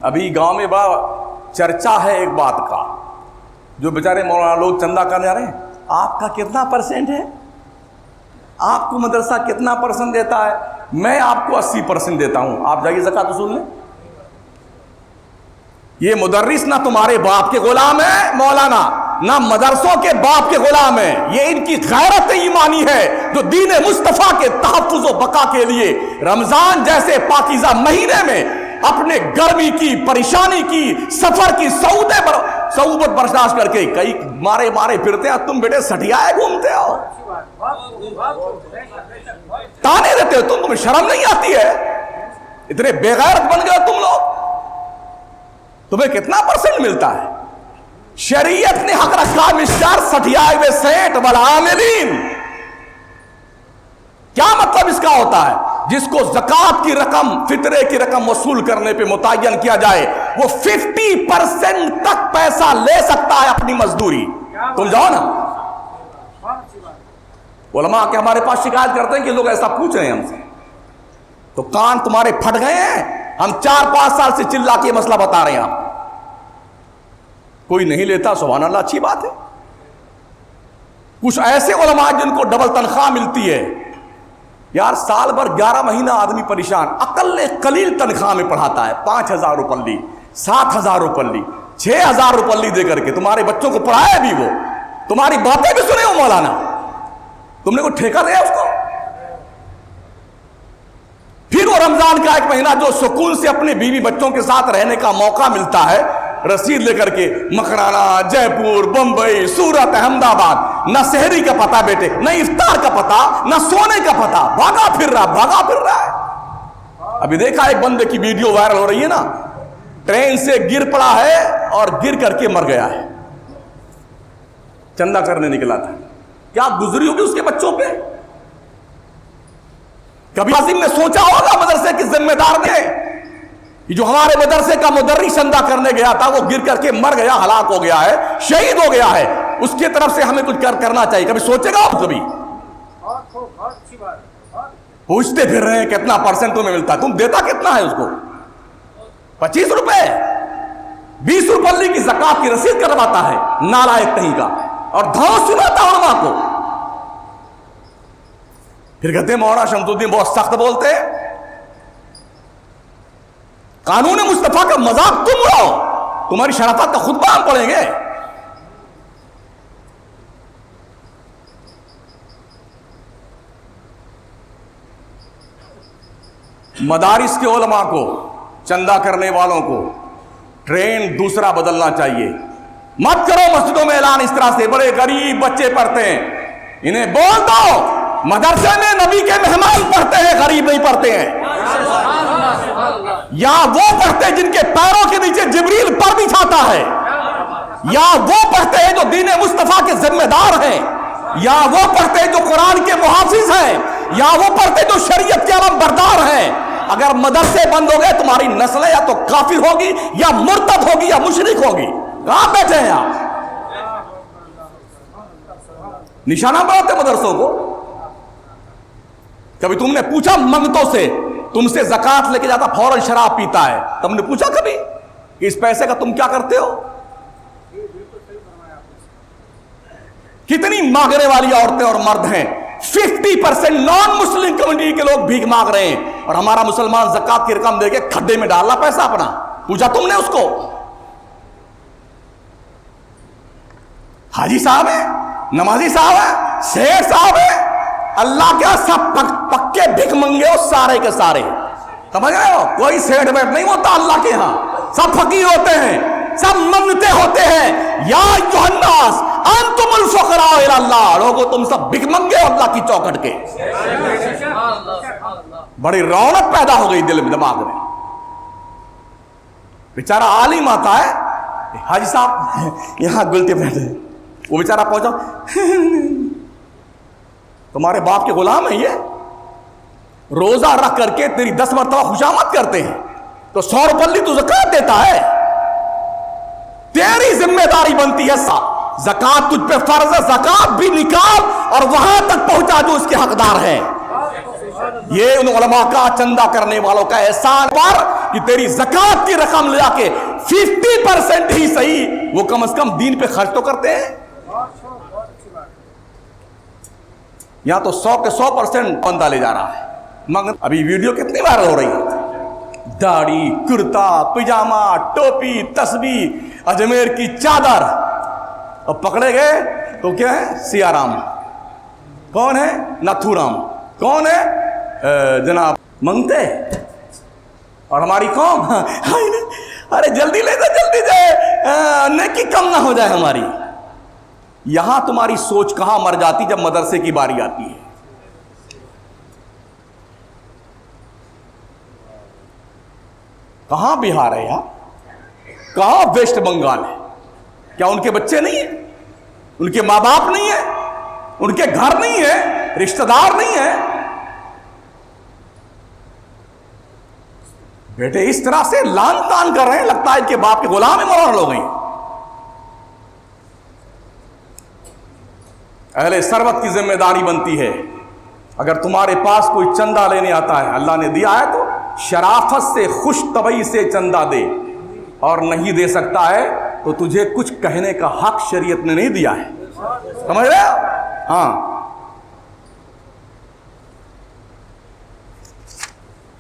अभी गांव में बड़ा चर्चा है एक बात का, जो बेचारे मौलाना लोग चंदा करने आ रहे हैं, आपका कितना परसेंट है, आपको मदरसा कितना परसेंट देता है, मैं आपको 80% देता हूं, आप जाइए ज़कात वसूल लें। ये मुदर्रिस ना तुम्हारे बाप के गुलाम है मौलाना, ना मदरसों के बाप के गुलाम है, ये इनकी गैरत ईमानी है जो दीन मुस्तफ़ा के तहफ़्फ़ुज़ व बका के लिए रमजान जैसे पाकीज़ा महीने में अपने गर्मी की, परेशानी की, सफर की सऊबत बर्दाश्त करके कई मारे मारे फिरते हैं। तुम बेटे सठियाए घूमते हो, ताने देते हो, तुम्हें शर्म नहीं आती है? इतने बेगैरत बन गए तुम लोग। तुम्हें कितना परसेंट मिलता है? शरीयत ने हक रखा मिस्टर सठियाए हुए सेठ वाला आमिलीन। क्या मतलब इसका होता है? जिसको ज़कात की रकम, फितरे की रकम वसूल करने पे मुतय्यन किया जाए, वो 50% तक पैसा ले सकता है अपनी मजदूरी। तुम जाओ ना, उलमा के हमारे पास शिकायत करते हैं कि लोग ऐसा पूछ रहे हैं हमसे, तो कान तुम्हारे फट गए हैं। हम 4-5 साल से चिल्ला के मसला बता रहे हैं आपको, कोई नहीं लेता। सुभान अल्लाह, अच्छी बात है। कुछ ऐसे उलमा जिनको डबल तनख्वाह मिलती है यार, साल भर 11 महीना आदमी परेशान, अकल कलील तनख्वाह में पढ़ाता है, 5,000 रुपये, 7,000 रुपये, 6,000 रुपये दे करके तुम्हारे बच्चों को पढ़ाया भी, वो तुम्हारी बातें भी सुने हो मौलाना, तुमने को ठेका दिया उसको। फिर वो रमजान का एक महीना जो सुकून से अपने बीवी बच्चों के साथ रहने का मौका मिलता है, रसीद लेकर के मकराना, जयपुर, बंबई, सूरत, अहमदाबाद, न शहरी का पता बेटे, न इफ्तार का पता, न सोने का पता, भागा फिर रहा है। अभी देखा एक बंदे की वीडियो वायरल हो रही है ना, ट्रेन से गिर पड़ा है और गिर करके मर गया है, चंदा करने निकला था। क्या गुजरी होगी उसके बच्चों पे? कभी आसिम ने सोचा होगा मदरसे के जिम्मेदार ने, जो हमारे मदरसे का मुदर्रिस चंदा करने गया था, वो गिर करके मर गया, हलाक हो गया है, शहीद हो गया है, उसकी तरफ से हमें कुछ करना चाहिए। कभी सोचेगा आप? कभी पूछते फिर रहे हैं कितना परसेंट तुम्हें मिलता है, तुम देता कितना है उसको? 25 रुपए, 20 रुपये की ज़कात की रसीद करवाता है नालायक कहीं का, और धाव सुनाता उलमा को। फिर कहते हैं मौलाना शमसुद्दीन बहुत सख्त बोलते हैं, कानून मुस्तफा का मजाक तुम उड़ाओ, तुम्हारी शराफत का खुतबा हम पढ़ेंगे। मदारिस के उलमा को, चंदा करने वालों को ट्रेंड दूसरा बदलना चाहिए। मत करो मस्जिदों में ऐलान इस तरह से, बड़े गरीब बच्चे पढ़ते हैं, इन्हें बोल दो मदरसे में नबी के मेहमान पढ़ते हैं, गरीब नहीं पढ़ते हैं। या वो पढ़ते हैं जिनके पैरों के नीचे जिब्रील पर बिछाता है, या वो पढ़ते हैं जो दीन मुस्तफा के जिम्मेदार हैं, या वो पढ़ते हैं जो कुरान के मुहाफिज हैं, या वो पढ़ते हैं जो शरीयत के अलम बरदार हैं। अगर मदरसे बंद हो गए, तुम्हारी नस्ल या तो काफिर होगी, या मुर्तद होगी, या मुशरिक होगी। कहां बैठे हैं आप? निशाना बनाते मदरसों को। कभी तुमने पूछा मंगतों से, तुमसे ज़कात लेके जाता फौरन शराब पीता है, तुमने पूछा कभी कि इस पैसे का तुम क्या करते हो? कितनी मांगने वाली औरतें और मर्द हैं, 50% नॉन मुस्लिम कम्युनिटी के लोग भीख मांग रहे हैं, और हमारा मुसलमान ज़कात की रकम देके खड्डे में डालना पैसा अपना। पूछा तुमने उसको? हाजी साहब है, नमाजी साहब है, शेख साहब है, अल्लाह क्या सब पक्के भिख मंगे हो सारे के सारे, समझ रहे हो? कोई सेठ बैठ नहीं होता अल्लाह के यहां, सब फकीर होते हैं, सब मंगते होते हैं। या युहन्नास अंतुमुल फुकरा इलल्लाह, लोगो तुम सब भिख मंगे हो अल्लाह की चौखट के। बड़ी रौनक पैदा हो गई दिल में, दिमाग में। बेचारा आलिम आता है, हाजी साहब यहां गुलते बैठे, वो बेचारा पहुंचा, तुम्हारे बाप के गुलाम है ये, रोजा रख करके तेरी 10 मरतबा खुशामद करते हैं, तो 100 रुपये तू ज़कात देता है, तेरी जिम्मेदारी बनती है। ज़कात तुझ पे फर्ज है, ज़कात भी निकाल और वहां तक पहुंचा जो उसके हकदार है। ये उन उलमा का, चंदा करने वालों का एहसान पर कि तेरी ज़कात की रकम ले जाके 50% ही सही, वो कम से कम दीन पे खर्च तो करते हैं। यहां तो 100 के 100% बंदा ले जा रहा है। मगर अभी वीडियो कितनी वायरल हो रही है, दाढ़ी, कुर्ता, पिजामा, टोपी, तस्बीह, अजमेर की चादर, और पकड़े गए तो क्या है, सियाराम। कौन है? नथुराम। कौन है? जनाब मंगते। और हमारी कौम, अरे जल्दी ले जा, जल्दी जाए, नेकी कम ना हो जाए हमारी। यहां तुम्हारी सोच कहां मर जाती जब मदरसे की बारी आती है। कहां बिहार है यार, कहां वेस्ट बंगाल है? क्या उनके बच्चे नहीं है, उनके माँ बाप नहीं है, उनके घर नहीं है, रिश्तेदार नहीं है? बेटे इस तरह से लान तान कर रहे हैं, लगता है इनके बाप के गुलाम ही मौलाना लोग हैं। अहले सरबत की जिम्मेदारी बनती है, अगर तुम्हारे पास कोई चंदा लेने आता है, अल्लाह ने दिया है तो शराफत से, खुश तबई से चंदा दे, और नहीं दे सकता है तो तुझे कुछ कहने का हक शरीयत ने नहीं दिया है। समझ रहे हो? हाँ,